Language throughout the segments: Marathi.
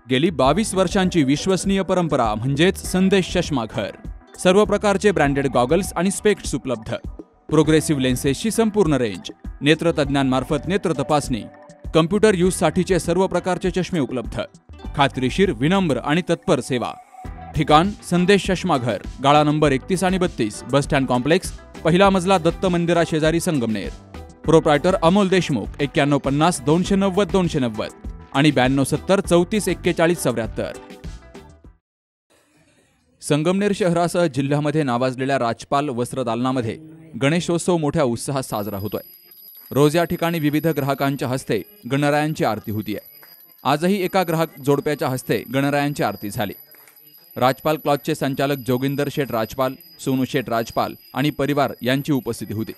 गेली 22 वर्षांची विश्वसनीय परंपरा म्हणजेच संदेश चष्मा घर। सर्व प्रकारचे ब्रँडेड गॉगल्स आणि स्पेक्ट्स उपलब्ध। प्रोग्रेसिव्ह लेन्सेसची संपूर्ण रेंज। नेत्रतज्ञांमार्फत नेत्र तपासणी। कम्प्युटर यूज साठीचे सर्व प्रकारचे चष्मे उपलब्ध। खात्रीशीर, विनम्र आणि तत्पर सेवा। ठिकाण संदेश चष्मा घर, गाळा नंबर 31 आणि 32, बस स्टँड कॉम्प्लेक्स, पहिला मजला, दत्त मंदिरा शेजारी, संगमनेर। प्रोप्रायटर अमोल देशमुख 9150 290 290 आणि 9270 34 41 74। संगमनेर शहरासह जिल्ह्यामध्ये नावाजलेल्या राजपाल वस्त्रदालनामध्ये गणेशोत्सव मोठ्या उत्साहात साजरा होतोय। रोज या ठिकाणी विविध ग्राहकांच्या हस्ते गणरायांची आरती होतीये। आजही एका ग्राहक जोडप्याच्या हस्ते गणरायांची आरती झाली। राजपाल क्लॉथचे संचालक जोगिंदर शेठ राजपाल, सोनू शेठ राजपाल आणि परिवार यांची उपस्थिती होती।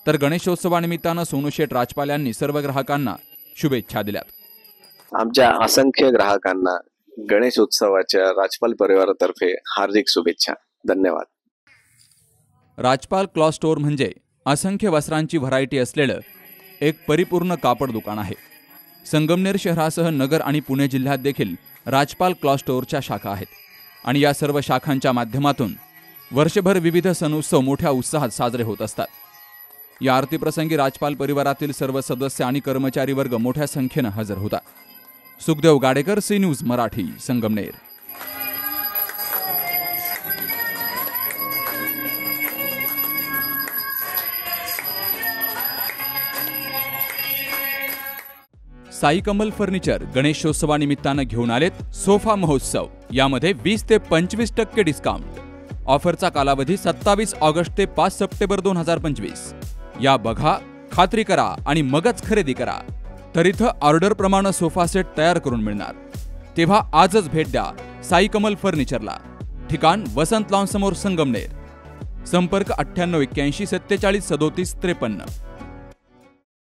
तर गणेशोत्सवानिमित्तानं सोनू शेठ राजपाल यांनी सर्व ग्राहकांना शुभेच्छा दिल्यात। आमच्या असंख्य ग्राहकांना गणेशोत्सवाच्या राजपाल परिवारातर्फे हार्दिक शुभेच्छा। धन्यवाद। राजपाल क्लॉथ स्टोअर म्हणजे असंख्य वस्त्रांची व्हरायटी असलेलं एक परिपूर्ण कापड दुकान आहे। संगमनेर शहरासह नगर आणि पुणे जिल्ह्यात देखील राजपाल क्लॉथ स्टोअरच्या शाखा आहेत आणि या सर्व शाखांच्या माध्यमातून वर्षभर विविध सण उत्सव मोठ्या उत्साहात साजरे होत असतात। या आरतीप्रसंगी राजपाल परिवारातील सर्व सदस्य आणि कर्मचारी वर्ग मोठ्या संख्येनं हजर होता। Sukhdev Gadekar, C news Marathi, Sangamner. Sai Kamal furniture गणेशोत्सवानिमित्तानं घेऊन आलेत सोफा महोत्सव। यामध्ये 20 ते 25% डिस्काउंट। ऑफरचा कालावधी 27 ऑगस्ट ते 5 सप्टेंबर 2025। या बघा, खात्री करा आणि मगच खरेदी करा। तर इथं ऑर्डर प्रमाणे सोफा सेट तयार करून मिळणार। तेव्हा आजच भेट द्या साई कमल फर्निचरला। ठिकाण वसंत लॉन समोर, संगमनेर। संपर्क 9881 47 37 53।